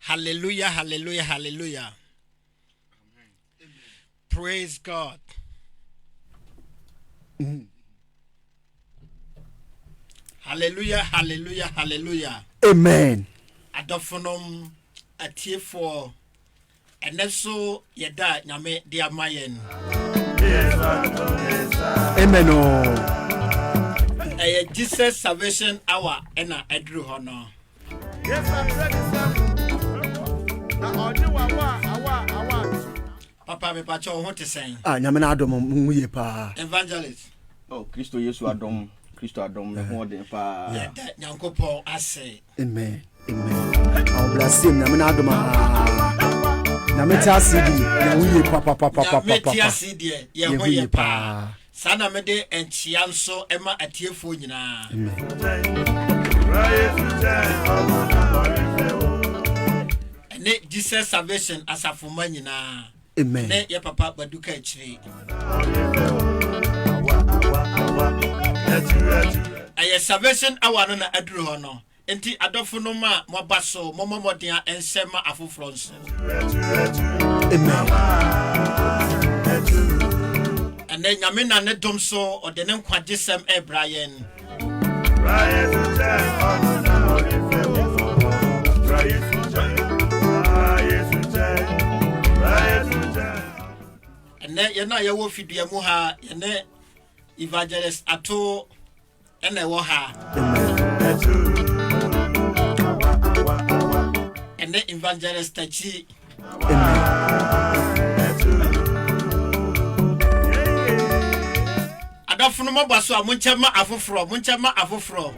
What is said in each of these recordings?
Hallelujah, hallelujah, hallelujah. Praise God. Hallelujah, hallelujah, hallelujah. Amen. Adofonom atiefo eneso yeda nyame dia mayen. Amen. Jesus Salvation Hour ena edru hono. Yes, I'm ready, sir. Now, Papa me pacho ho te sen. Nyame na adom mu ye pa. Evangelist. Oh, Kristo Yesu adom, Kristo adom me ho den pa. Yeda nyankopon ase. Amen. Amen. I bless him. Nyame na adom nyame ti asidi ye wo ye pa. Nyame ti asidi ye ho ye pa. Sana me de enchia nso ema atiefo nyina. Amen. Ne Jesus Salvation asafoma nyina. Amen. Ne ye papa baduka echiri. Aye Salvation Hour no na aduru ho no. Enti adofo no ma mobaso momomoden ensema afoforo nso. Amen. Ane nyame na ne dom so ode ne nkwagesem Brian. Ane yena ye wo fidua mu ha yene Evangelist ato ene wo ha. Ene Evangelist tachi. Adofunu mobaso a munchema afoforo.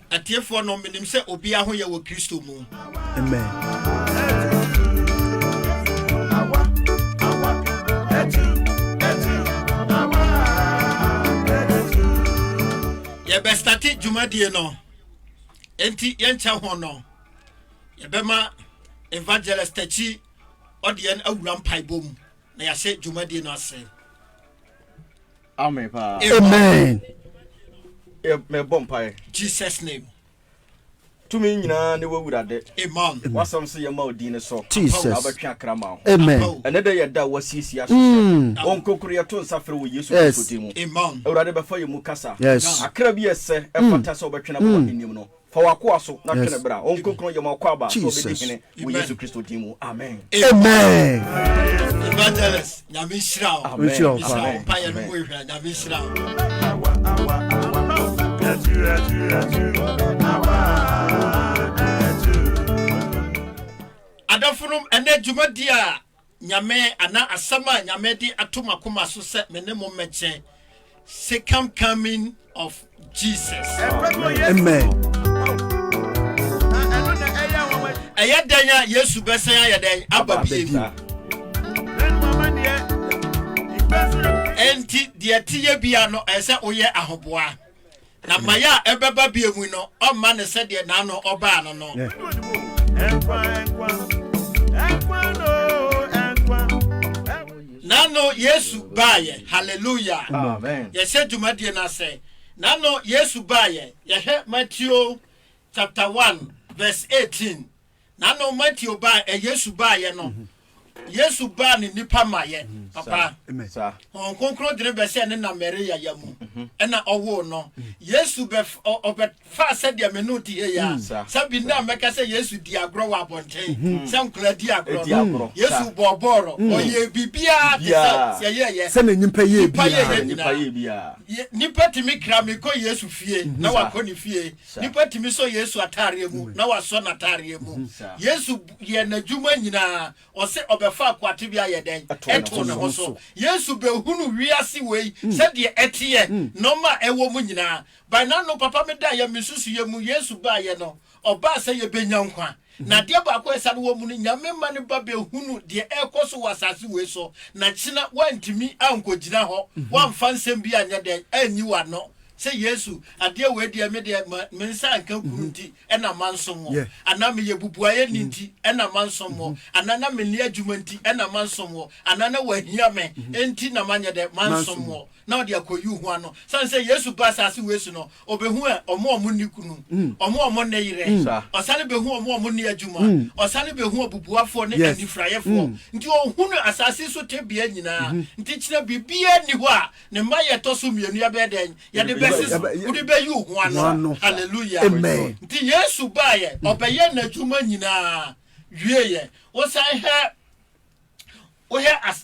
Atiefo no minim se obi aho ye wo Kristo mu. Amen. Ye bestati jumadie no. Enti yencha ho no. Ye bema Evangelist tachi odien awura mpaibom na ya se jumadie no ase. Amen pa. Amen. Me bompai. Jesus name. Tumi nyina ne wawurade. Amen. Wasam se yema odine so. Jesus. Abetwa krama. Amen. Ene de yeda wasiesia so. Onkokuru ye to nsafre wo Yesu Kristo mu. Amen. Awurade befa ye mu kasa. Yes. Akra bi ese efata so betwena bo enim no. Fa wakoa so na twene bra. Onkokuru ye ma kwa ba so be dihene wo Yesu Kristo mu. Amen. Amen. Evangelist nyame shira. Amen. Pa ye no wo hwa nyame shira. Adafunum ene jumadi a nyame ana asama nyame di atoma koma so se mene mo meche second coming of Jesus. Amen. Ayadanya Yesu besen ayadan ababi. Enti de tiye bia no ese oye ahoboa. Na maya ebeba biemu no o ma ne se de na no oba no no. Nano Yesu baye. Hallelujah. Amen. Yeshe dwumadi na say. Nano Yesu baye. Yehe Matthew chapter 1 verse 18. Nano Matthew baye Yesu baye no. Yesu ba ni nipa maye papa Sir. on konkro dire be se ne na Maria yamu na owo no Yesu be fa se de menuti ye ya sabi na meka se Yesu di agro wa bonten se nkla di agro Yesu boboro oye bibia se ye se na nyimpa ye bia nipa timi kra me ko Yesu fie na wa ko ni fie nipa timi so Yesu atare mu na wa so na atare mu Yesu ye na dwuma nyina o se obefa kwate bia ye den eto ne ho so Yesu be hunu wiase wei se de etiye no ma ewo mu nyina by now no papa me da ye misusu ye mu Yesu ba ye no oba se ye benya nkwa na de ba ko esa no wo mu nyame ma ne ba be hunu de ekoso wasase wei so na kina wantimi ankogina ho wamfa nsem bia nya den anyi wa no say Yesu ade we de me de mensa anka kurunti ena mansomo aname ye bubuaye ninti ena mansomo anana menli adwuma nti ena mansomo anana wahia me enti na manya de mansomo na ode akoyu hu ano san say Yesu pasase wesu no obehu a omo nikunu omo ne yire osane behu omo ne adwuma osane behu obubuafo ne anifrayefo nti ohunu asase so tebia nyina nti kina bibia ni ho a ne maye toso mienu ya beden ya de udi be you one. Hallelujah. Amen. Nti Yesu baye obeye na dwuma nyina wieye wo sai he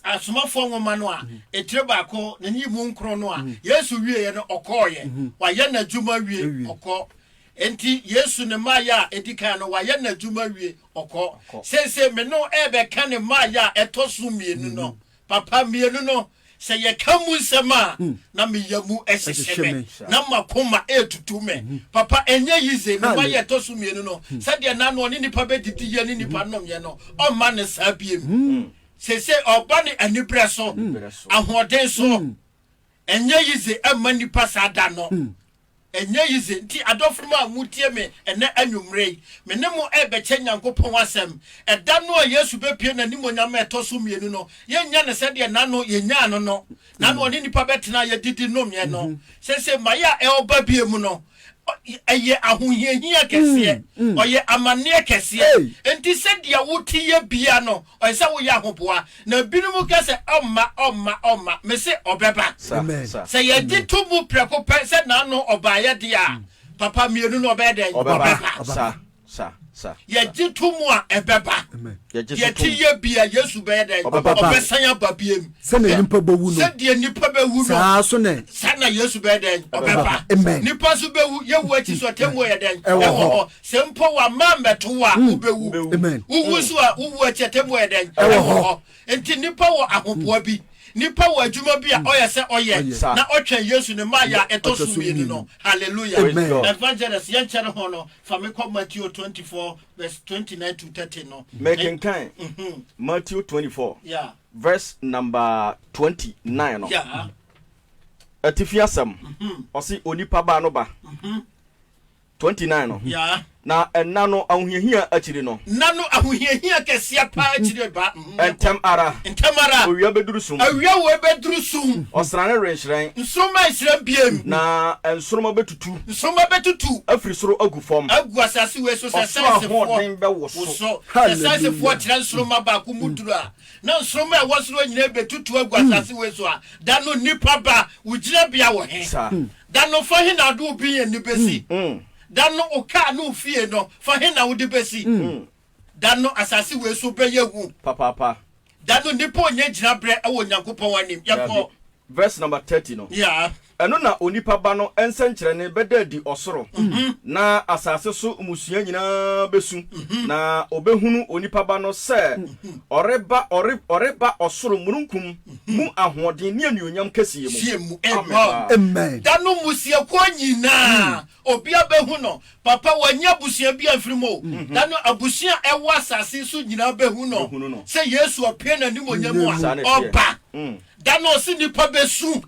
asomafo nwoma no a etire baako na nyi mu nkro no a Yesu wieye no okoye wa ye na dwuma wie oko enti Yesu ne maya edika no wa ye na dwuma wie oko se me no ebe ka ne maya etoso mienu no papa mienu no se ye kamu sema na me yamu eseseme na makoma etutume papa enye yize me ma ye tosu mienu no sade na no ni nipa be didi ye ni nipa nom ye no o ma ne sabiem se oba ni anipreso ahoden so enye yize ama nipa sada no enye yize nti adofuma mutie me ene anwumrei me ne mo ebeche nyankopon asem eda no Yesu be pie na nimonyam etoso mienu no ye nya ne sede na no ye nya no no na no ni nipa betena ye didi nom ye no se maya e oba bie mu no eye ahohiahia kese oye amane kese enti sede ya wotie bia no oyesa wo ya ahoboa na binumu kese omma me se obeba se ye ditumu preko pense na no obaye dia papa mienu no obeden obeba sa ye ditumu a ebeba ye tie bia Yesu beden obesanya babiem se na nipa bewu no se de nipa bewu no sa so ne sana Yesu beden obeba nipa so bewu ye wu achi so temo ye den ewo se mpo wa mambeto wa ubewu uwu so a uwu achi temo ye den ewo enti nipa wo ahoboa bi nipa wo adwuma bi a oye se oye na otwen Yesu ne maya etoso mienu no hallelujah evangelist yan chere ho no fa me come Matthew 24 verse 29 to 30 no making kind Matthew 24 verse number 29 no atifiasam osi onipa ba no ba 29 no na enano ahohiahia achiri no nano ahohiahia kesia pa achiri ba entem ara owia beduru sum osrane renhran nsoma isra biem na ensoroma betutu afiri soro agufom agu asase we so sase fo tira nsoroma ba ko muduru a na nsoroma e wosoro nyina betutu agu asase we so a da no nipa ba ugina bia wo he da no fa he na do bi ye ni besi dano oka no fie no fa he na wo de besi dano asase we so be yehu papa dano nipa onye gina bre e wo Nyankopon wanim yakọ verse number 30 no eno na onipa ba no ensenkyere ne beda di osoro na asase so musua nyina besu na obehunu onipa ba no se oreba osoro murunkum mu ahoden ne anuonyam kasiye mu amen dano musia ko nyina obia behu no papa wanya busia bia mfirimo dano abusia ewa asase so nyina behu no se Yesu opie na nimonyam oba dano si nipa besu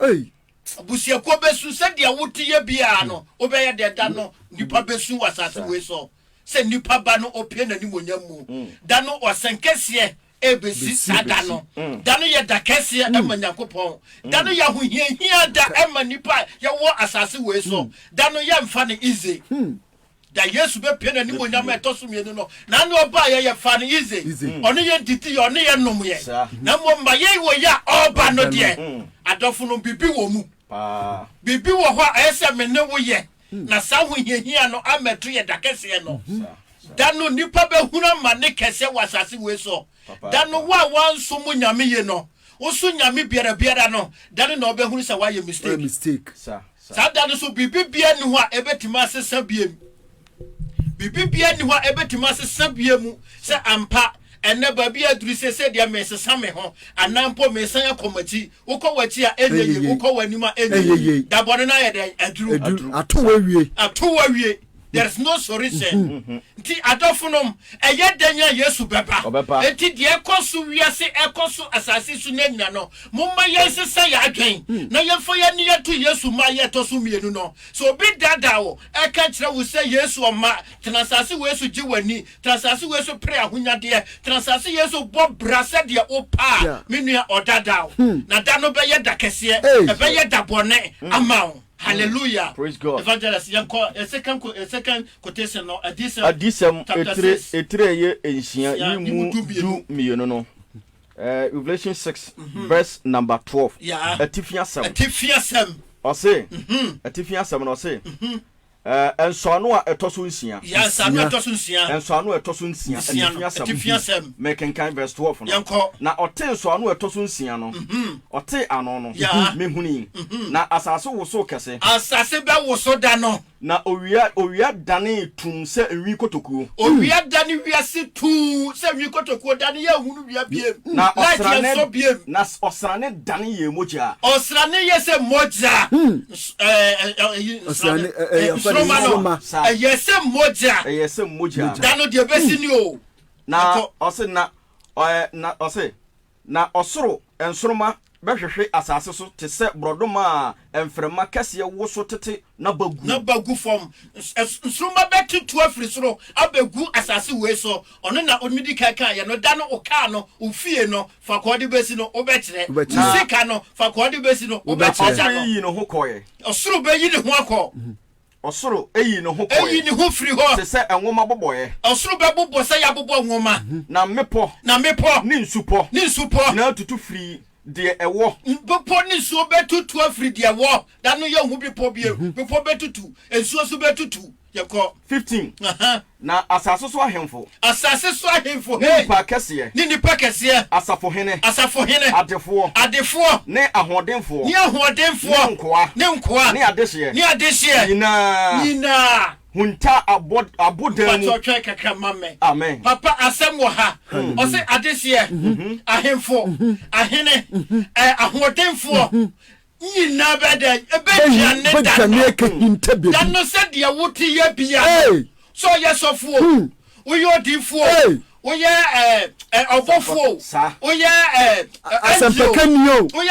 abusia ko besu se dia wotie bia no obeye de dano nipa besu wasase we so se nipa ba no opie na nimonyam mu dano osenkese ebesi sada no da no ye da kese ema Nyankopon da no ya hohia da ema nipa ye wo asase we so da no ye mfa ne easy da Yesu be pia ni monyam etoso mienu no na no ba ye fa ne easy ono ye diti ono ye nom ye na mo mba ye wo ya oba no de adofo no bibi wo mu bibi wo ho ayese me ne wo ye na sa hohia no ameto ye da kese no dano nipa be huna ma ne kese wasase we so dano wa wanso mu nyame ye no oso nyame biara no dano na obehunu se wa ye mistake sa dano so bibibia ni ho a ebetima sesa biem bibibia ni ho a ebetima sesa biemu se ampa enne ba bia duru se dia mesesa me ho anampo mesan akomachi ukọ wachi a enye ukọ wanima enye da bone na ye de aduru ato wa wie there is no solution. Nti adofunum eye denya Yesu beba. Enti de ekoso wiase ekoso asase su na nyina no. Mumma yesesa ya adwen. Na yefo ye ne yeto Yesu ma yeto so mienu no. So obi dada wo eka kire wo se Yesu oma transase wo Yesu ji wani, transase wo Yesu pre ahonyade, transase Yesu bo brase de opa menua odada wo. Na da no be ye da kese e be ye da bone ama. Hallelujah. Praise God. Evangelist yanko second quotation no adisem etre ye enhia yimu du mienu no. Revelation 6 verse number 12. Atifia sem. Ose. Atifia sem no say. Enso a etoso nsia. Yes, anu etoso nsia. Enso anu etoso nsia. Atifia sem. Make kan verse 12 no. Yanko. Na ote enso anu etoso nsia no. Ote ano no. Mehuni. Na asase wo so kese. Asase be wo so da no. Na owia dane tum se enwi kotokuo. Owia dane wiase tu se enwi kotokuo dane ya hunu wia biem. Na osrane dane ye moja. Osrane ye se moja. Yese moja. Dano de besini o. Na osoro ensoroma behwehwe asase so te se brodoma emfrema kase wo so tete na bagu form ensoroma betutu afrisoro abegu asase we so ono na onmidi kaka ye no da no oka no ofie no fa kode besi no obekire sika no fa kode besi no obekire yi no ho koye osoro be yi ne ho akọ osoro eyi no ho koye eyi ne ho firi ho se enwoma boboye osoro be bobo se ya bobo nwoma na mepo ni nsupo na tutu firi de ewo bopo ni so betutu afiri de ewo da no ye hu bipo bie bipo betutu ensuo so betutu yeko 15 na asase so ahemfo ni nipa kese asafo hene adefo ne ahodenfo ne nkoa ne adehye nyina hunta abodemu amen papa asem wo ha o se adehye ahemfo ahene ahodenfo nyina beda ebedua ne da no se de wote ye bia so ye sofo oyo difo oye obofo oye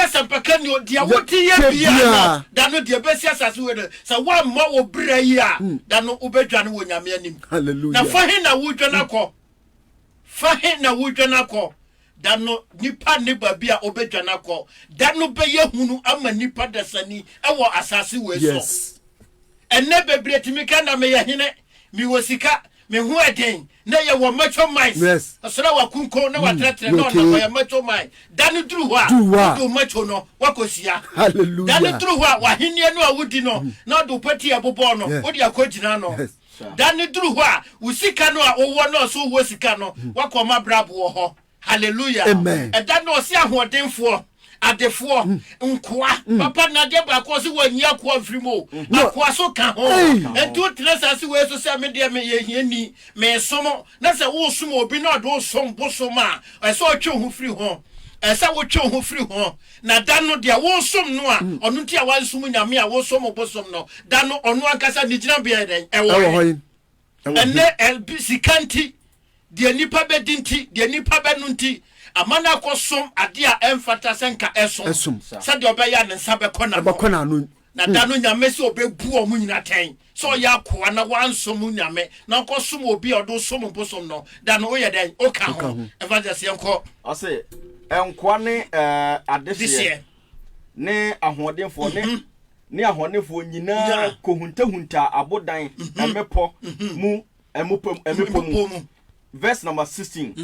asampakanio dia wote ye bia da no de besi asase we se wa ma wo bra yi a da no obedua ne wo nyame anim na fahin na wudwana ko dano nipa ne babia obedwana ko dano be yehunu ama nipa dasani ewo asase we so enne bebre timika na me yehene mi wosika me hu eden na ye wo macho mais asra wa kunko na wa tretre na na wa macho mai dano duru ho do macho no wakosia hallelujah dano duru ho wa henie no awudi no na do pati abobo no odi akogina no dano duru ho a usika no a owo no so wo sika no wakoma brabo ho. Hallelujah. Amen. That no see ahodenfo adefo nkoa papa na de ba ko so wani akwa frimo akwa so ka ho entu tresa we so se me de me ye hiani me somo na se wo somo obi na do som bosoma e so otwe ho firi ho e se wo twe ho firi ho na da no de wo som no a onu ntia wan som nyame a wo som bosom no da no onu ankasa ni gina bia den e wo enne LBC kanti de nipa bedinti de nipa benunti amana kosom ade a emfata senka esom se de obeya ne nsa be kona na dano nyame se obebu omu nyina ten so ya kwa na wansom nyame na nkosom obi odo som bosom no dano oyɛ den oka ho evangelist yenko ase enkwa ne adehye ne ahodenfo ne ahonefo nyina kohunta abodan emepo mu emepo mu verse number 16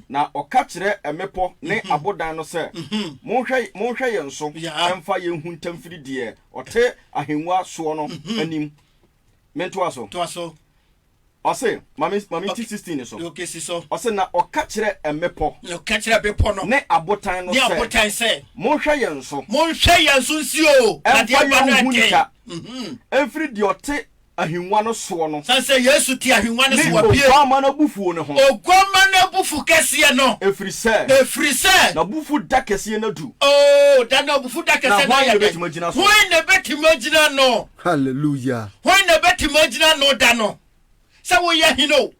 na okachire emepo ne abodan no se monhwe yenso emfa yehuntam firi de ote ahenwa so no anim mento aso ose mami 16 so okay so ose na okachire emepo no ne abotan no se monhwe yenso nsio na de ba no ate every de ote ahenwa no so no sanse Yesu ti ahenwa no so apie ogwama na bufu no ho ogwama na bufu kese no efri se na bufu da kese na du da na bufu da kese na ya who na betimagina no hallelujah who na betimagina no da no sa wo ye hino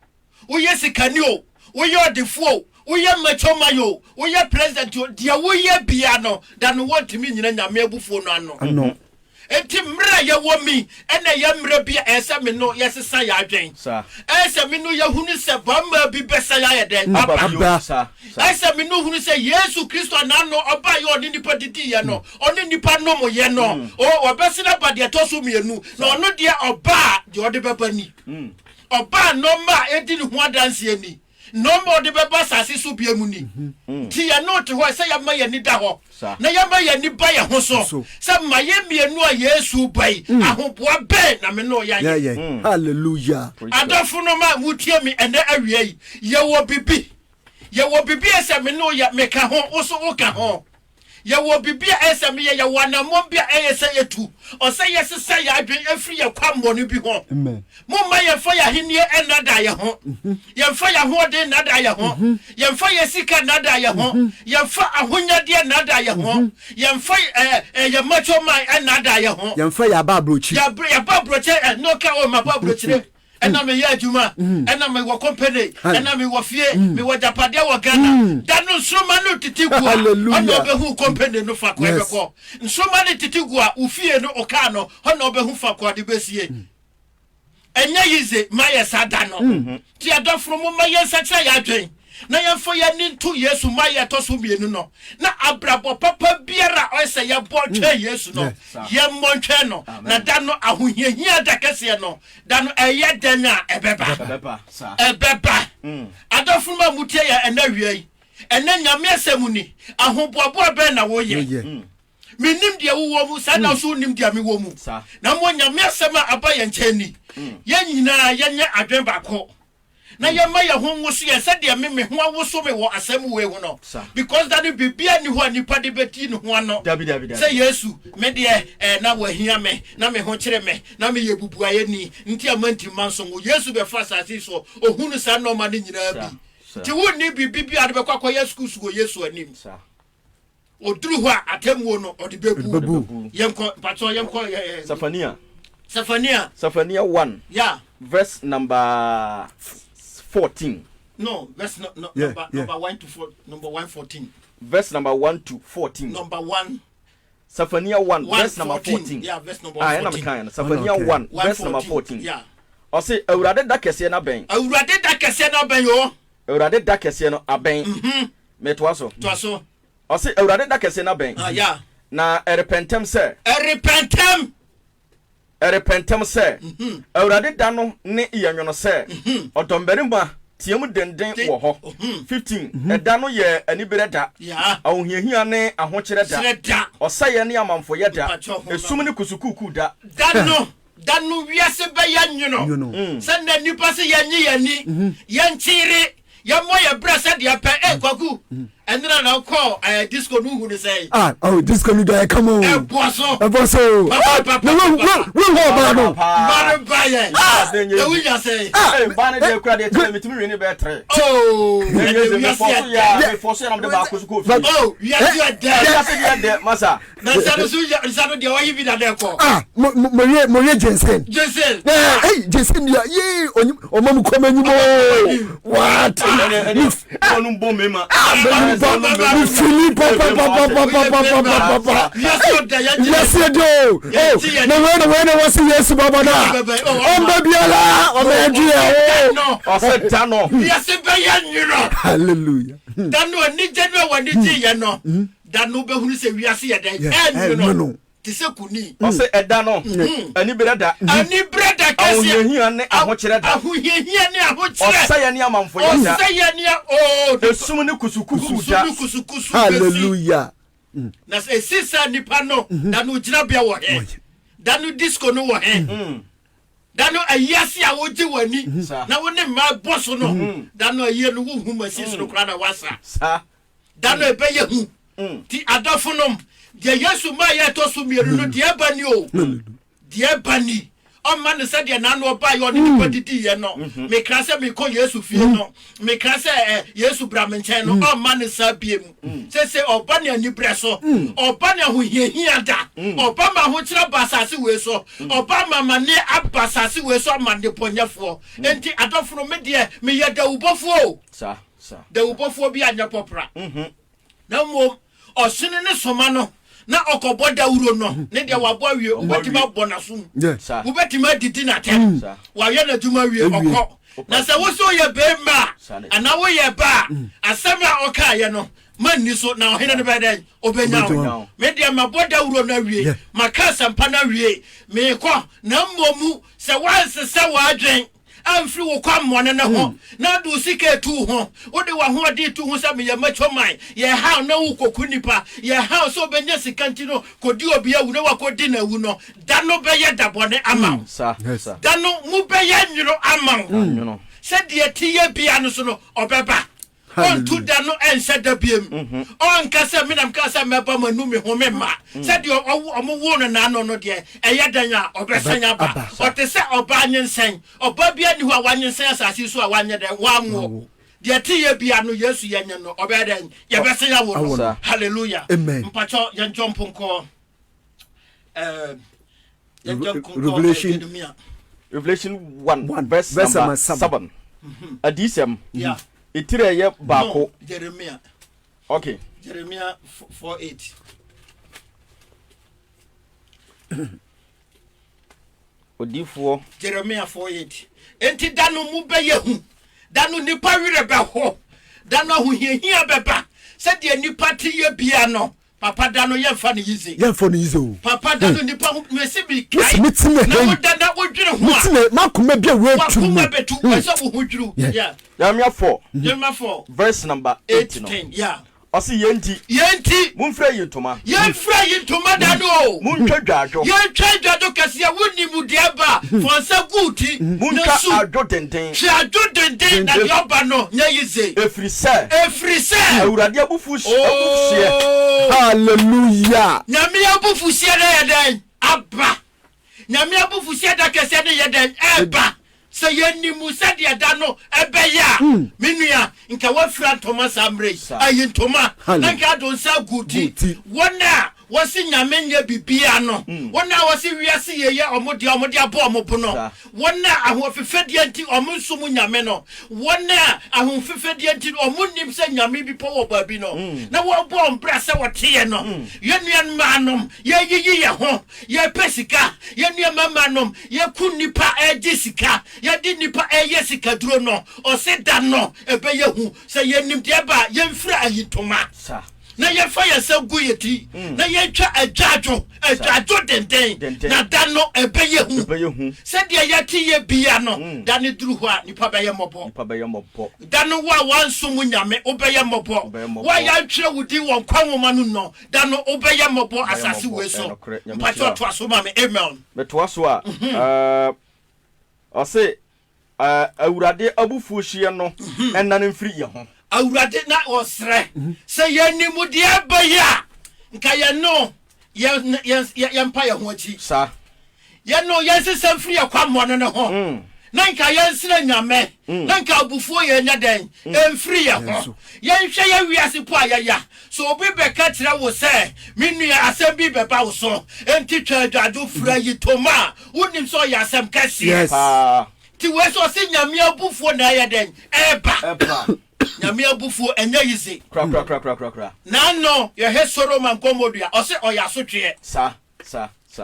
wo ye sikani o wo ye odefo wo ye machomayo wo ye president dia wo ye bia no da no want me nyina nyame abufu no ano enti mra ye wo mi ena ye mra bia esa me no yesesa ya adwen sa esa me no ye hunu se bamba bi besa ya ye den sa esa me no hunu se Yesu Kristo na no oba ye oni nipa didi ye no oni nipa no mo ye no o obesina ba de to so mienu na ono de oba de ode beba ni oba no ma edi ni ho adanse ani no more de beba sase so bia mu ni ti ya no te ho se ya ma ye ni da ho na ya ma ye ni ba ye ho so se ma ye mienu a Yesu bai ahoboa be na me no ya ye hallelujah adafo no ma mutie mi ene awie ye wo bibi ese me no ya me ka ho wo so wo ka ho ye wo bibia ese me ye wana mo bia ese yetu o se yesesa ya adwen afri ye kwambo no bi ho amen mo ma ye fa ya henie enada ye ho ye fa ya ho de nada ye ho ye fa ye sika nada ye ho ye fa ahonya de nada ye ho ye fa ye macho mai enada ye ho ye fa ya ba brochi ya ba brochi no ka o ma ba brochi ena me ya juma ena me wo company ena me wo fie me wo japade wo Ghana danu nsoma no titigu ono behu company no fa ko ebeko nsoma no titigu a ufie no oka no ono behu fa ko de besie enya yize maye sadano ti adofro mo maye sacha ya adwen na yefo ya ni ntu Yesu maye to so mienu no na abrabo papa biara o se ya bo twa Yesu no ye montwe no na da no ahohiahia da kese no da no eye danya ebeba adofo ma mutie ya enawie ena nyame asemuni ahoboabo be na wo ye minim dia wo mu sa na so nim dia me wo mu na mo nyame asema abaye nchani ye nyina ye nya adwen bako na ye ma ye ho woso ye se de me ho woso me wo asem we ho no because that bibia ni ho anipa de beti ni ho no say Yesu me de na wo hia me na me ho kire me na me ye bubu aye ni nti amanti manso wo Yesu be fa sase so ohunu sa no ma ni nyina bi ti wo ni bibia de be kwakwa Yesu su wo Yesu anim oduru ho atemwo no ode bebu yenko pato yenko Safania 1 yeah verse number 14 no verse number 1 to 4 number 114 verse number 1 to 14 number 1 Safania 1 verse number 14 yeah verse number 14 Safania 1 verse number 14 yeah o say awurade da kese na ben yo awurade da kese no aben meto so o say awurade da kese na ben yeah na erepentem se awurade da no ne iyanwono se odomberima tiemu denden wo ho 15 eda no ye anibere da ahohiahia ne ahokere da osaye ne amamfo ye da esum ne kusukuku da danu wiase be yanwono sanda nipa se yanyi yani yanchire yamoya brasa dia pe kwaku enra na call disco no hu ni say disco no do come on boso no ba ye e wi ya say ba na de kura de tell me timi we ni be 3 me force am de ba ko ko you are there de masa na sanu de wa yi bi da de ko mo Jensen Jensen ya o mamu ko manyi mo what onu bo me ma Yes, you do. No when I was yes, Baba. Hallelujah. Dano ni general when you know. Dano be who say we are see no. Tise kuni. O say eda no. Ani brother. Ani brother kase. Ahunhia ne ahokyere da. Ahunhia ne ahokyere. O say ne amamfo ya da. O say ne o. Esum ne kusukusu da. Hallelujah. Na say sisa nipa no. Dano gina bia wo he. Dano disco no wo he. Dano ayasi a woji wani. Na woni ma boss no. Dano aye no wo hu machine no kra na wasa. Dano ebe ye hu. Ti adafonom. Dia Yesu ma ya to so mieru no dia bani o. Dia bani. O man say dia na no oba yo ni pa didi ye no. Me kra say me ko Yesu fie no. Me kra say Yesu bra me nchen no. O man say biem. Say oba ne ani breso. Oba ne ho hiahia da. Oba ma ho kira basase we so. Oba ma ne abasase we so ma de ponyafo. Enti adofo me de me ye da ubofo. Sa. Da ubofo bi anya popra. Na mo o sene ne soma no. Na okobo Dawuro no ne de wabo awie obetima bonasum obetima didi na tem wa ye na duma wie okọ na se wo so ye bema ana wo ye ba asema oka ye no man ni so na ohene ne beden obenya me de mabo Dawuro na wie maka sampa na wie me ko na mmomu se wanse se wa adwen amfri wo kwa mmone ne ho na do sika tu ho wo de wa ho ade tu ho sa me ye machoman ye ha na wo koku nipa ye ha so benya sika ntino kodi obi awu na wa kodi na wu no da no be ye dabone ama da no mu be ye nwiro ama se de tiye bia no so no obeba on to da no ense da biem on kasa minam kasa meba manu me ho me ma se de omo wo no na no de eyadanya obesanya ba o te se oba nyensen oba bia ni ho awanyensen asasi so awanye de wanwo de tiye bia no Yesu yenye no obeden ye besanya wo hallelujah mpacho ye jump nko Revelation 1 verse number 7 adisem itire ye bako Jeremiah. Okay. Jeremiah 4:8. Odifo Jeremiah 4:8. Enti danu mu be yehu. Danu nipa wire be ho. Danu hu hiahia beba. Se de nipa tiye bia no. Papa danu ye fa ni yize. Ye fa ni yize. Papa danu nipa mesi bi kai. Mitime na wo dana wo dwire ho. Mitime makuma bia we tu. Makuma betu. Esa wo ho dwiru. Yeah. Jeremiah 4. Jeremiah 4. Verse number 8 no. 10. Yeah. Osi yenti munfra yintoma dano muntwa dwadwo yentwa dwadwo kase woni mu de ba fonsa guti munka adwo denden na yoba no nya yize efri se awurade abufusie hallelujah nyame abufusie na yeden aba nyame abufusie da kase ne yeden eba se yenimu se de da no ebeya menua nka wafra Thomas Amre ayi Thomas na nka don sa guti wona wasi nyame nya bibia no wona wasi wiase ye omode abo omobo no wona ahofefede anti omunsumu nyame no wona ahofefede anti omunnim se nyame bi po wo babi no na wo bo ombra se wote no yenuan manom ye yiyi ye ho ye pesika yenuan mamanom ye kunipa ejisika ye di nipa sika duro no o se da no ebe ye hu se yenim de ba ye mfra ayitoma na ye fire se guyeti na ye twa adwadwo denden na da no ebe ye hu se de ye ti ye bia no da ne duru ho a nipa be ye mobo da no wa wansum nyame obe ye mobo wa ya twa wudi won kwanwoma no da no obe ye mobo asase we so mpacho to aso ma me amen me to aso a o se awurade abufuo hie no ennan mfiri ye ho awurade na osre se yenimu de abaya nka ye no ye mpa ye ho achi sa ye no ye sesam firi akwammo no ho na nka ye nsira nyame na nka abufuo ye nya den emfiri ye ho ye nhwe ye wiase po ayaya so obi beka tira wo se menua asem bi beba wo so enti twa adwado fura yi toma wonim so ya asem kase ti we so se nyame abufuo na ya den eba nyame abufuo enye yize kra na no ye he Solomon komodua o se oyasotwe sa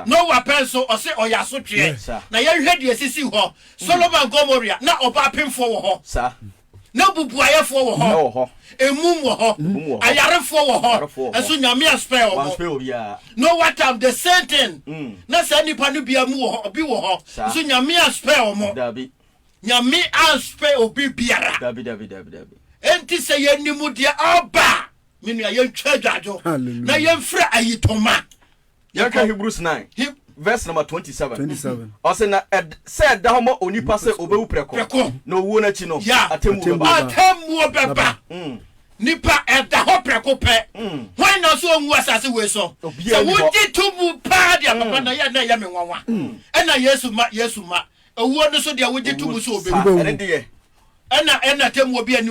no wapenso o se oyasotwe na ye hwe de sisi ho Solomon komodua na oba pemfo wo ho sa na bubuayefo wo ho emum wo ho ayarefo wo ho enso nyame aspel wo no what time the sentence na sa nipa no bia mu wo ho obi wo ho enso nyame aspel mo dabi nyame aspel obi biara dabi enti se ye nimu de oba menu ya ntwa dwadwo na ye mfra ayitoma yaka Hebrews 9 verse number 27 also na said da homo onipa se obewu preko na owu na chi no atemu beba nipa eda ho preko pe when na so onwu asase we so se wuti tubu pa dia papa na ya me nwanwa e na Yesu ma owu no so dia wuti tubu so obewu ene de ena temu obi ani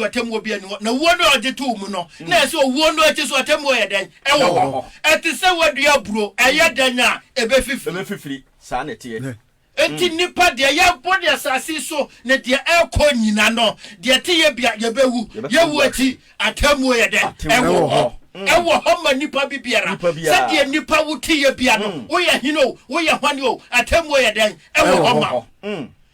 na wo no oje tu mu no na se wo no achi so temu ye den e wo eti se wadua buro eye den a ebe fifiri sa na tie eti nipa de ye body asasi so ne de ekọ nyina no de te ye bia ye bewu ye wu achi atemu ye den e wo ma nipa bibiara se de nipa wuti ye bia no wo ye hino wo ye hwane o atemu ye den e wo ma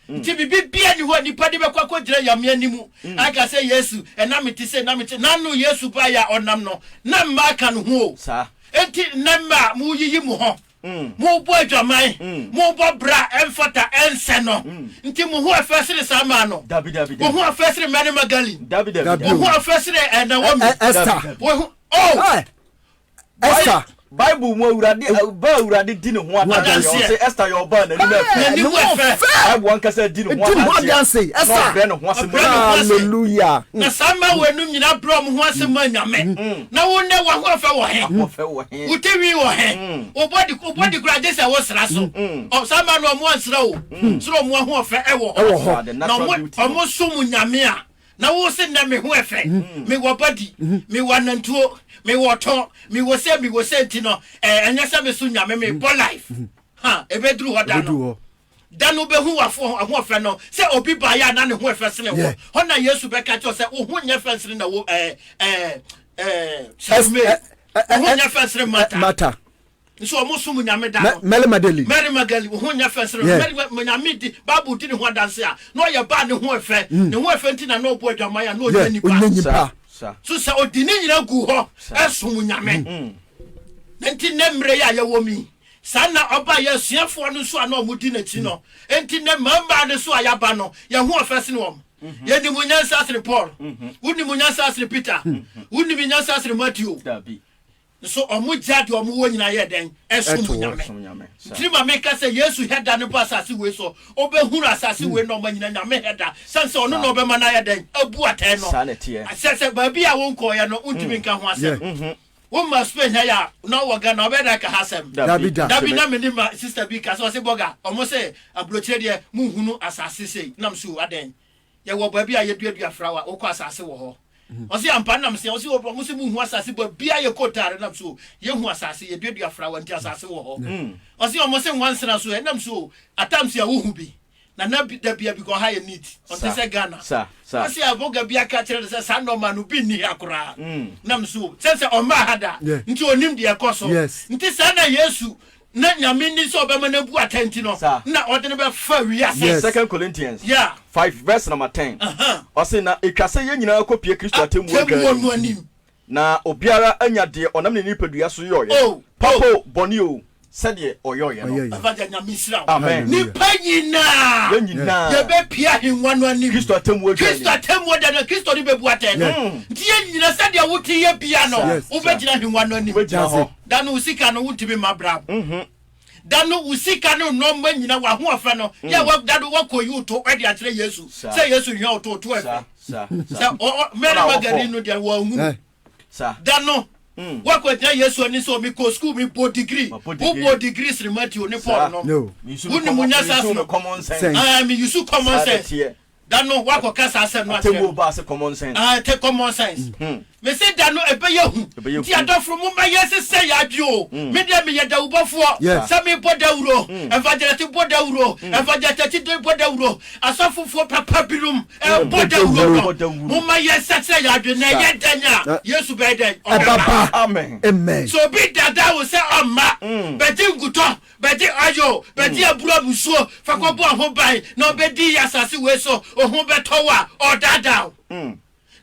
nti bibia ni ho nipa de bekwa kogire yame animu aka se Yesu enamiti se namiti nanu Yesu pa ya onam no na maka no ho sa enti namba mu yiyi mu ho mu bo adwaman mu bo bra emfata ense no nti mu ho afesire sama no dabi mu ho afesire Mary Magdalene dabi mu ho afesire na wo Esther Esther Bible mo awurade di ne ho atade o se Esther yo ba na ni fe Bible wan kasa di ne ho atade Esther no ho asem hallelujah na sama wenu nyina bro mo ho asem anyame na wo ne wa ho fa wo he utewi wo he obodi graduate se wo sra so o sama no mo ansra o sro mo ho fa e wo na mo sum nyame a na wo se na me ho efe me wo body me wanantuo me woto me wo se ntino enya se me so nyame me bo life ha ebedru ho da no be hu wafo ho ofe no se obi ba ya na ne ho efe sene wo ho na Yesu be ka cho se wo hu nya fe sene na wo ho nya fe sene mata nso o musu nyame da no Mary Magdalene wo hu nya fe sene Mary nyame di Bible di ne ho danse a no ye ba ne ho efe ntina na obo adwama ya no nya nipa so sa odini nyina gu ho esum nyame enti nemre ya ye womi sana oba ye suafo no so ana omudi na chi no enti ne mamba ne so ayaba no ye ho ofese ne wom ye ni munyansa asre Paul wuni munyansa asre Peter wuni munyansa asre Matthew so omujade omuwo nyina ye den esum nyame trima meka se Yesu heda ne pa asase we so obehuru asase we no manyina nyame heda sanse ono no be mana ye den abu atai no se ba bia won ko ye no untimi nka ho asem wo ma Spain ya na woga na obeda ka hasem dabi na me ma sister bi ka so se boga omo se abrochire de munhunu asase sei nam so aden ye wo ba bia ye duadua frawa wo ko asase wo ho osi ampa nam se osi wo musi munhu asase ba bia ye kotare nam so ye hu asase ye duadua frawa nti asase wo ho osi omo se nwansena so nam so atamsi a wo hu bi na da bia bi ko ha ye need on te se Ghana osi aboga bia ka kire se sa no manu bi ni akura nam so sense o ma hada nti onim de ekoso nti sa na Yesu na nyame ni so be mana bu atenti no na odene be fa wiase 2 Corinthians 5 verse number 10 osi na etwase ye nyina kopie Kristo atemu na obiara anya de onam ne nipadua so yoye papo bonio sede oyoye no afaja nyame sira amen ni panyina ye be pia hinwa no ani Kristo atemu da na Kristo ni be bu atenti nti ye nyina sede wuti ye bia no wo be gina hinwa no ani da no usika no wutimi mabra da no usika no no manyina wa ho afa no ya wa da do wakoyi to e de akyere Yesu say Yesu hia to efe sa Mary Magdalene no dia wa hu sa da no wako ja Yesu ani so mi ko school mi po degree po degree sri Matthew ni Paul no wuni munya sasu common sense mi yusu common sense Dano wako kasa asem no table pass common sense. Take common sense. Me say dano ebe yehu. Ti adofro mo ma yes say ya bio. Me dia me yeda ubofo. Say me bodawuro. Evangelist bodawuro. Evangelist bodawuro. Asofofo papa birum. Bodawuro. Mo ma yes say ya bio na yedanya. Yesu be den. Amen. Amen. So be dada will say amma. Bedi nguto. Bedi ayo. Bedi aburo busuo. Fakobo ahobai. No bedi asasi we so. Ohun beto wa odada.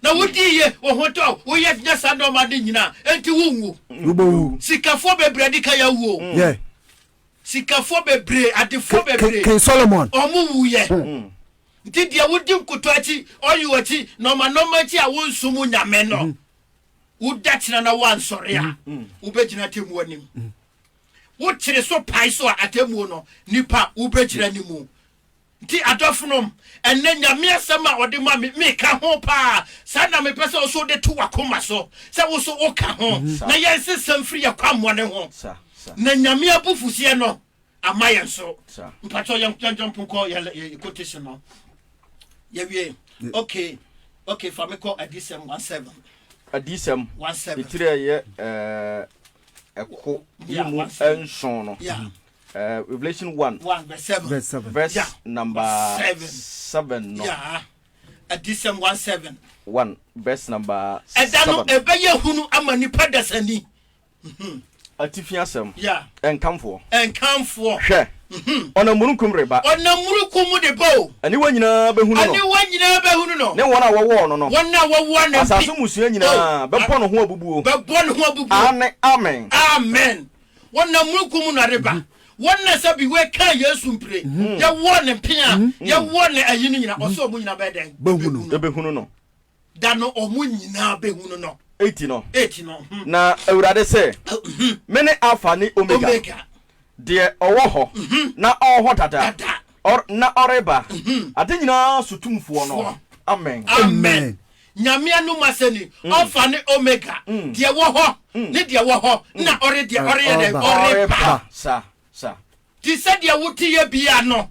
Na wodi ye ohun to wo ye nya sando ma de nyina enti wungu. Sikafo bebre di kaya wuo. Yeah. Sikafo bebre adefo bebre. King Solomon. Omu wu ye. Nti dia wodi nkuto achi oyu achi no ma achi a wo nsumu nyame no. Udachina na wan sore a. Ubegina temu anim. Wo kire so pai so atemu no nipa ubegina nimu. Ti adofnom enne nyame asema ode ma me ka ho pa sa na me pese so de to wakoma so se wo so o ka ho na yense samfiri yakwammo ne ho na nyame abufusie no amayen so mpacho jump ko ya quotation no ya wie okay for me call adisem 17 adisem 17 itire ye eko yimu enson no Revelation 1 verse 7 verse number 7 no adisem 1 verse number 7 edano ebeye hunu amani padasani atifiasem enkamfo hwe ona murukum reba de bo ani wanyina behunu no ne wona wowo no no asaso musua nyina bepɔ no ho abubuo amen wona murukum no reba wonna sabi we kan Yesu mpre ya wone pia ya wone ayini nyina oso omu nyina beden behunu no dano omu nyina behunu no 80 no na awurade se mene alpha ni omega de owo ho na oho dada na oreba ade nyina sutumfo no amen nyame anu maseni alpha ni omega de wo ho ni de wo ho na ore de oreba sa ti said ya wuti ye bia no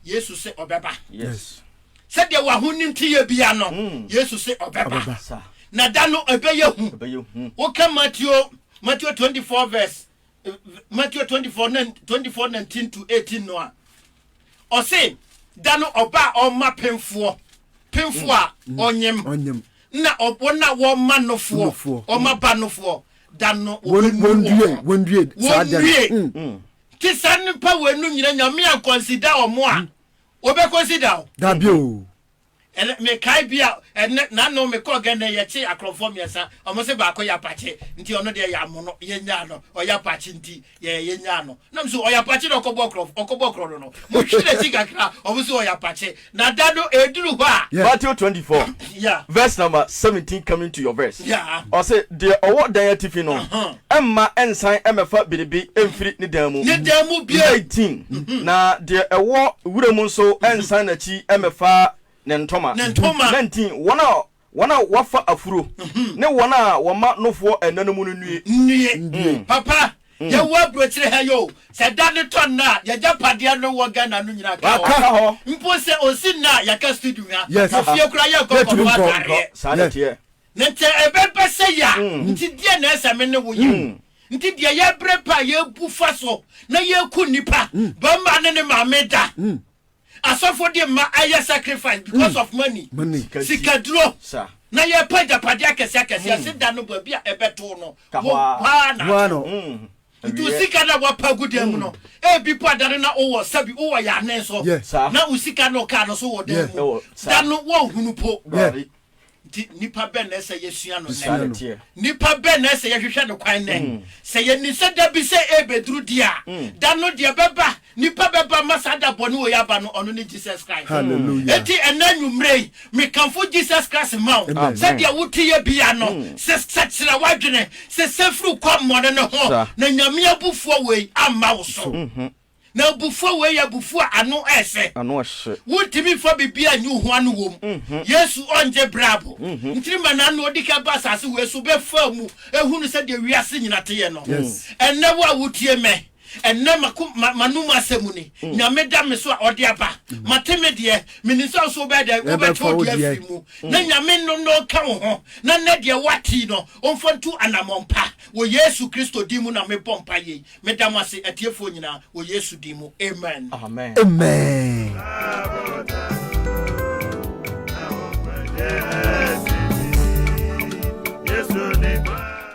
Yesu se obeba yes said ya wahuni nti ye bia no Yesu se obeba na dano ebeye hu wo ka Matthew 24 verse Matthew 24:19 to 18 no o say dano oba o ma penfo a onyem na obona wo manofo o ma banofo dano wondue sadie Kisan pa wenu nyina nyame an consider omo a obe consider dabio me kai bia na no me ko ga na ye chi akrofo miesa omo se ba ko ya pache nti ono de ya mono ye nya no o ya pache nti ye nya no na mso o ya pache no ko bokro no mo hwire chi kakra omo se o ya pache na dado eduru ho a Matthew 24 verse number 17 coming to your verse o say de owo dan atifi no emma ensan emefa biribi emfiri ni dan mu bia 18 na de ewo wuremu nso ensan na chi emefa Nentoma 19 wana wafa afuro ne wana wama nofo enanamu nue papa ya wa brochire ha yo se dane ton na ya japade no wo Ghana no nyina ka ho mpo se osin na ya ka studio ha afie kura ya ko sanete nente ebebe se ya nti die na ese me ne wo yi nti die ya brepa ya bufa so na ya ku nipa ba ma ne ma meda asofo de ma aye sacrifice because of money sikaduro na ye paja padia kese sida no ba bia ebeto no wo no tu sika na wa pagu dem no bi padare na owo sabi owo ya ne so na usika no ka no so wo dem da no wo hunu po nipa ben na ese yesua no ne nipa ben na ese yehwehwe no kwan ne se ye ni se da bi se ebedru dia da no dia beba nipa beba masada bonu wo yaba no ono ni Jesus Christ eti enanwumrei me kanfo Jesus Christ maw se dia wuti ye bia no se sechira wadwene se sefru kwammo ne ho na nyame abufuo wei amma wo so na bufuo wei ya bufuo ano ese wutimi fa bibia nyu ho anu wom Yesu onje brabo ntirima na no odika basase wei so be famu ehunu se de wiase nyina te ye no enna wo wutie me and never manuma semuni. Yameda me so or dear ba. Matemedie, minister so bad over told you. Then Yamin no count. None dear watino, on front to Anamompa. Wo Yesu Christo dimuna me pompaye. Medamasi at your phone now. Wo Yesu dimu. Amen. Amen. Amen.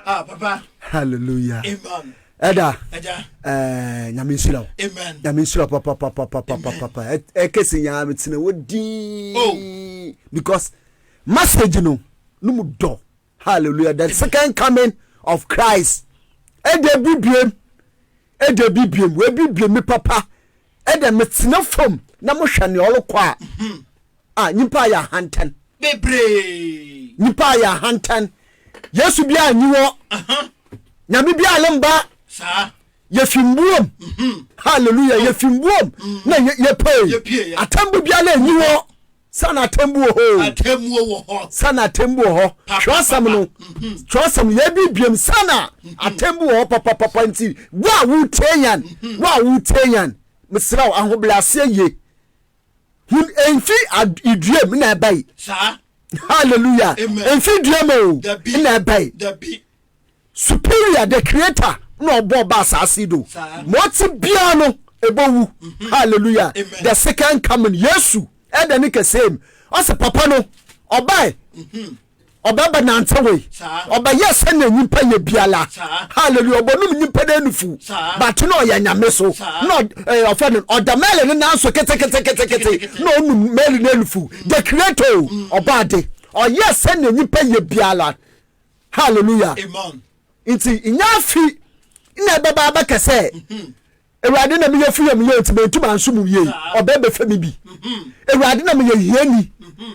Papa. Hallelujah. Amen. Eda. Nyaminsula. Amen. Nyaminsula papa. Ekesi nyamitine wodi. Because message no mu do. Hallelujah. The second coming of Christ. Ede bibiem. We bibiem me papa. Ede metine fom na mo hwane olokwa. Nyimpa ya hantan. Bebre. Nyimpa ya hantan. Yesu bia anyiwo. Nyame bia alemba. Sa. Yefimbuom. Hallelujah. Yefimbuom. Na ye atambu bia la anyiwo. Sana atambu ho. Sana atambu ho. Twasam no. Twasam ye bibiem sana. Atambu ho papa nti. Wa wu tenyan. Mesraw ahoblase ye. Hun enfi idrem na bai. Sa. Hallelujah. Enfi dremo. Na bai. Superior the creator no boba sasido. Moti biano ebowu. Hallelujah. The second coming Yesu. Eda ni kesem. Ose papa no obai. Obaba nantewe. Oba yes na nyimpa ye biala. Hallelujah. Obonum nyimpa na nufu. But no ya nyame so. No offend odamele ni nanso kete. No nu mele na nufu. The creator obade. O yes na nyimpa ye biala. Hallelujah. Amen. Inti inyafi ina baba abakase ewade na me yafu yam ye ntimentu mansum ye obebe fami bi ewade na me hiani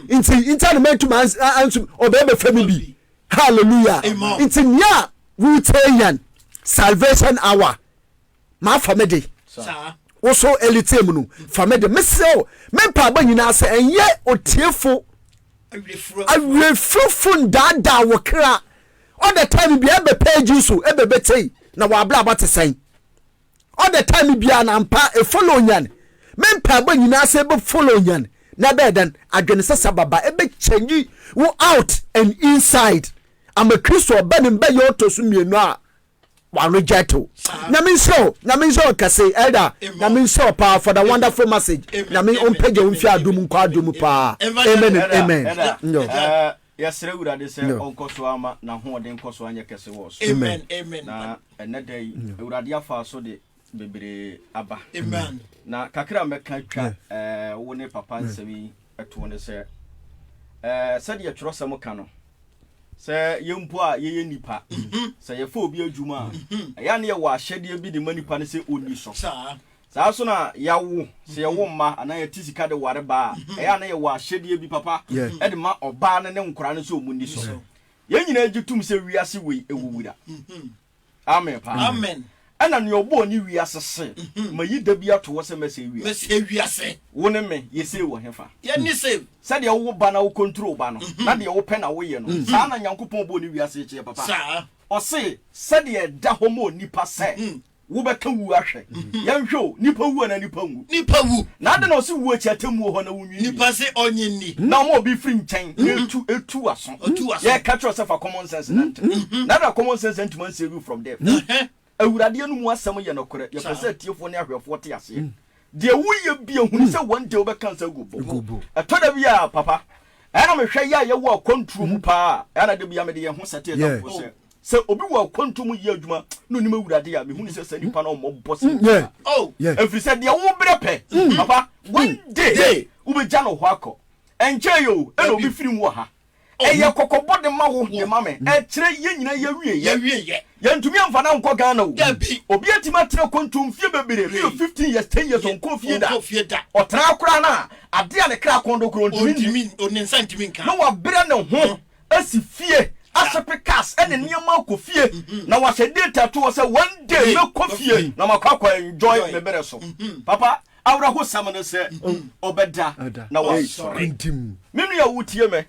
inti na mentu mansum obebe fami bi. Hallelujah. Inti nya wuteyan salvation hour ma famede wo so elitem no famede mesel mempa ba nyina se enye otiefo awefufun dada wokra. All the time be ebe page so ebe betey na wa bla about sen. All the time be an ampa e follow nyan. Mempa ba nyina se be follow nyan. Na be den adwene sesa baba ebe change wo out and inside. Am a Christo ba ne be yo to so mienu a wa reject. Na me so kase elder. Na me so pa for the wonderful message. Na me on page on fi adum kwa adum pa. Amen. Yasre urade se onkoso ama na hoden koso anya kese wo so. Amen. Na enedai urade afa so de bebre aba. Amen. Na kakra meka twa wo ne papa nsemi eto ne se sade ye twrosam ka no se yempo a ye nipa se ye fa obi adwuma ya ne ye wa ahyede bi de manipa ne se oni so. Sa so na yawo se yawo ma ana ya tisika de ware ba ya na ye wa ahyede bi papa e de ma oba ne nkora ne so omuni so ye nyina agitum se wiase we ewuwura. Amen pa. Amen. Ana ne obo ni wiase se ma yi da bi ato wo se mese wiase wo ne me ye se wo hefa ye ni se sa de wo ba na wo control ba no na de wo pe na wo ye no sa na Nyankopon obo ni wiase che papa o se de da homo nipa se wo be ka wu ahwe yan hwo nipa wu na nipa wu na de na o se wu achi atemu ho na wu nwi nipa se onyenni na mo bi free nchen etu aso ye catch yourself for common sense na da common sense and man save you from there. Awurade anu mu asem ye nokore ye pese tiefo ne ahwefo te ase de wu ye bia hu se one day obekansa gubo atoda bia papa ana me hwe ya ye wo akontru mu pa ana de bia me de ye ho sete da ko se obi wo akontru mu ye adwuma no nim awurade ya me hu se nipa na ombo se every said de wo brepe papa one day ubeja no ho akọ enche yo e no bi firi mu ha eye kokobode ma wo de ma me e kire ye nyina ye wie ye ntumi amfa na nko Ghana wo obi atima tire kontum fie bebere 15 years 10 years on kofie da otra akura na ade a ne kra kondo kro ntumi onin santimi nka no wa bere ne ho asi fie asepekas ene niam ko fie na wa hye data to say one day me ko fie na makwa enjoy me bere so papa awra ho sam no se obeda na wa sorry minu ya wutie me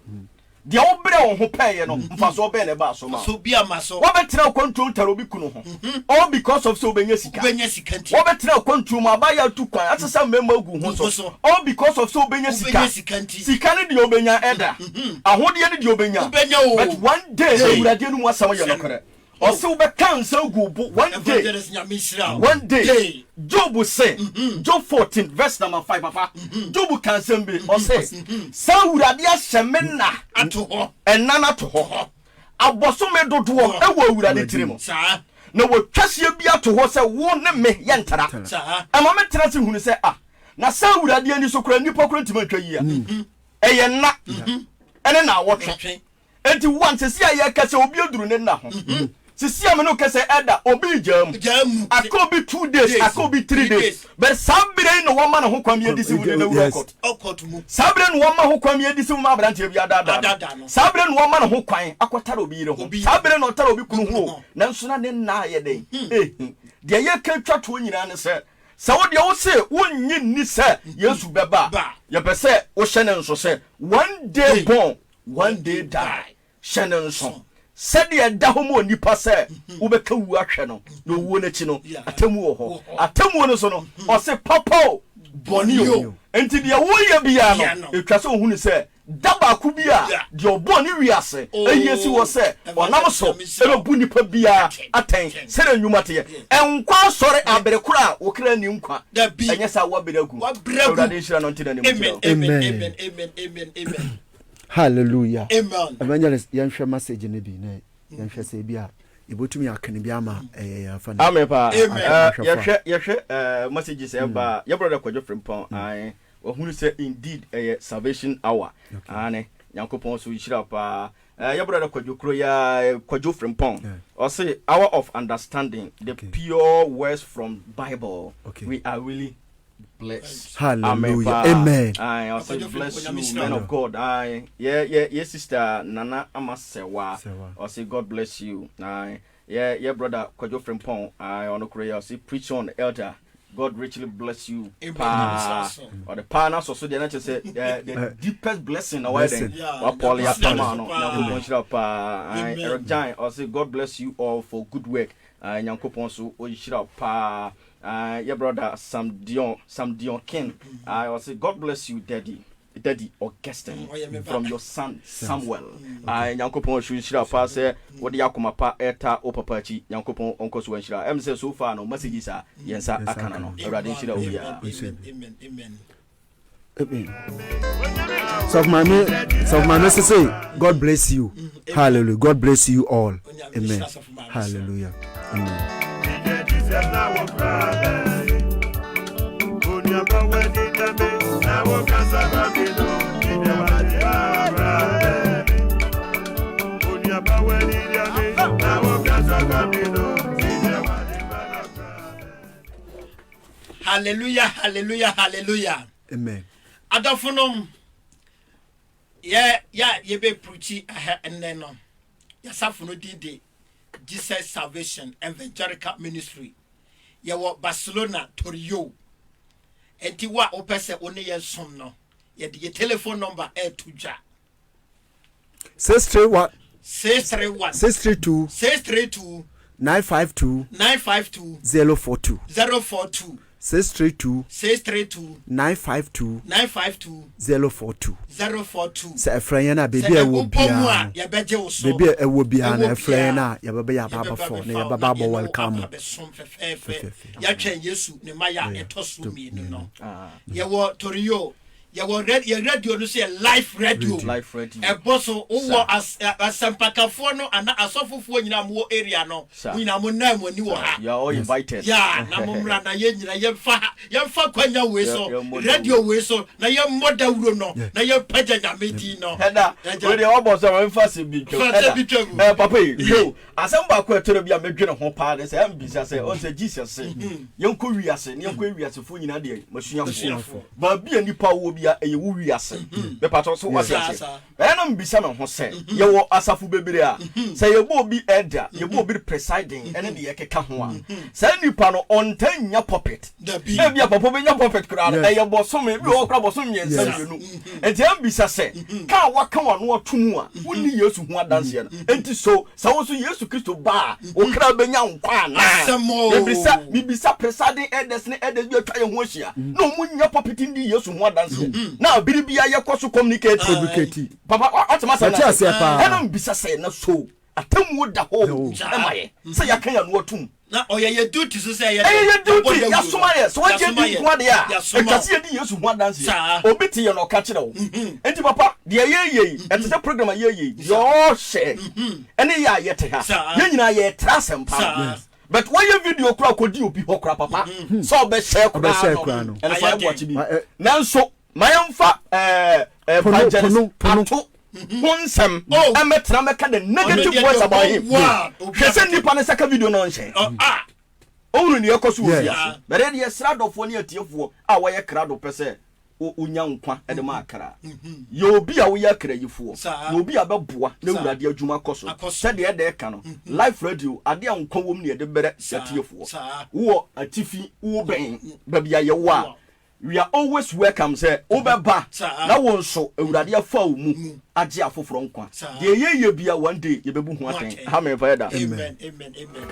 de obre wo ho peye no mfa so be ne ba so ma so bia ma so wo betra control taro bi kunu ho all because of so benya sika nti wo betra control ma ba ya tu kwan atesa mema gu ho so all because of so benya sika sika ne de obenya eda ahode ne de obenya but one day ewurade nu mu asam ye nokore also be cancel go one day Job say Job 14 verse number 5 papa Job cancel be or say sawurade ahyemena ato ho enana to ho abosome dodo e wo awurade tirimo saa na wo twase bi ato ho say wo ne me ye ntara saa ama me tera se hunu say na sawurade ani so kora nipa kora ntima twa yi eye na ene na wotwe enti once se ya ka se obi aduru ne na ho sisi ameno kese eda obi jam akobi 2 days akobi 3 days but sabre no woma na ho kwam ye disi wudi na wurokot okot mu sabre no woma ho kwam ye disi mu abrante bi adada sabre no woma na ho kwan akotara obi re ho sabre no tara obi kunu ho nanso na ne na ye den de ye ka twato nyina ne se wo de wo se wonyi ni se Yesu beba ye pese wo hye nso se one day born one day die hye nso said ya da homo nipa se wo beka wu ahwe no no wo na chi no atemu wo ho atemu no so no o se papo bonio enti de wo ye bia no etwa se ohunu se daba ku bia de oboni wiase eyesi wo se onam so e bu nipa bia aten se na nwumate enkwa sore aberekura wo kra ni nkwa enye sa wo aberagu awurade shira no ntina ni mu amen hallelujah amen evangelist yanhwe message ne bi na yanhwe se bi a ibotumi akane bi ama afa na amen pa yehwe message se ba your brother Kwadwo Frimpong ai ohunu se indeed salvation hour ane Nyankopon so yira pa your brother Kwadwo kro ya Kwadwo Frimpong or say hour of understanding the pure words from Bible. We are really blessed. Hallelujah. Amen. I also bless you, man of God. Yeah, sister Nana Amasewa. I say God bless you. Yeah, brother Kwadwo Frimpong. I on the say preach on elder. God richly bless you. Or the partners also the nature say the deepest blessing away then. Paul Yatamano. Eric Giant. I say God bless you all for good work. Nyankopon so oyishira pa. Your brother Sam Dion Ken. I will say God bless you, Daddy Augustine, from your son Samuel. Nyankopon shira pa say what yakoma pa eta o papachi Nyankopon onko so shira. Em say so far no messages are yensa akana no. Awurade shira wo ya. Amen. So my say God bless you. Hallelujah. God bless you all. Amen. Hallelujah. Amen. Hallelujah, hallelujah, hallelujah. Amen. Adofunum ye be preachy and then yasafuno did Jesus Salvation Evangelical Ministry. Ye wa Barcelona Torrio. Enti wa opese one yen som no. Ye the telephone number tuja. 631 631 632 632 952 952 042 042 632 952 042 Say friend na baby e wo bia baby e wo bia na friend na ya baba ya baba for na ya baba bo welcome ya twen Yesu ne maya etoso mi no ye wo Torio ye wo radio no say live radio e boso wo asampakafo no ana asofofo nyina mo area no nyina mo na mo ni wo ha you are all invited na mo mra na ye nyina ye fa kwanya we so radio we so na ye moda wuro no na ye paja nyamedi no heda we dey almost am emphasis bi papa yo asamba ko etoro bi amedwene ho pa de say am bisa say on say Jesus say yenko wiase ne yenko wiase fo nyina de masuafo ba bia nipa wo bia eye wo wiase me pato so wase ase na mbisa me ho se ye wo asafu bebere a se ye bo bi elder ye bo bi presiding ene de ye keka ho a se nipa no ontanya puppet e bia papa be nya puppet kra e ye boso me bi wo kra boso me yensa nu enti ambisa se ka waka wano atumu a woni Yesu ho adanse no enti so sa wo so Yesu Kristo ba wo kra be nya nkwa na bibisa presiding elders ne elders bi atwa ye ho ahia na mu nya puppet ndi Yesu ho adanse na biribia ye koso communicate papa atama sa na ena mbisa se na so atamu da ho emaye se yakan ya no atum na oye duty so say ye duty ya somaye so we je di kwa de ya ekase di Yesu ho adanse obiti ye no ka kire wo enti papa de ye etese program ye yo she ene ya ye te ha ye nyina ye trasem pa but why your video kura kodi obi ho kura papa so be share kura no ene fa watch bi nanso mayamfa evangelist ato Wonsam emetra meka the negative voice about him. Hwese nipa ne saka video no nhye. Owuru ne yakoso ofia. Bere de yesrado fo ne atiefo a waye krado pese onya nkwa ede ma akara. Ye obi a wo ya kra yifo. Ye obi a beboa na urade adwuma koso. Se de ede ka no. Live radio ade ankwa wom ne ede bere atiefo. Wo atifi wo ben babia ye wo a we are always welcome say obeba na won so awurade afa mu age afoforo nkwa de yeye bia one day ye bebu hu aten ha me fa da amen amen amen